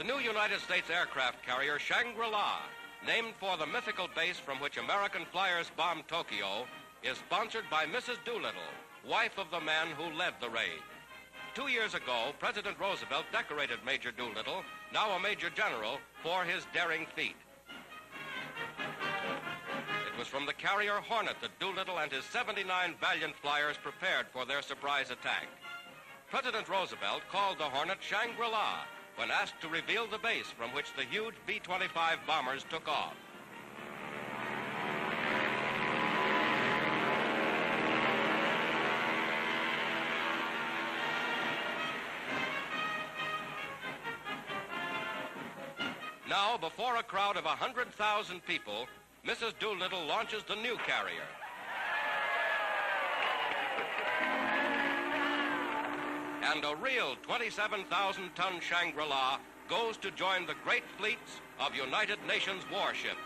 new United States aircraft carrier Shangri-La, named for the mythical base from which American flyers bombed Tokyo, is sponsored by Mrs. Doolittle, wife of the man who led the raid. 2 years ago, President Roosevelt decorated Major Doolittle, now a Major General, for his daring feat. It was from the carrier Hornet that Doolittle and his 79 valiant flyers prepared for their surprise attack. President Roosevelt called the Hornet Shangri-La when asked to reveal the base from which the huge B-25 bombers took off. Now, before a crowd of 100,000 people, Mrs. Doolittle launches the new carrier. And a real 27,000-ton Shangri-La goes to join the great fleets of United Nations warships.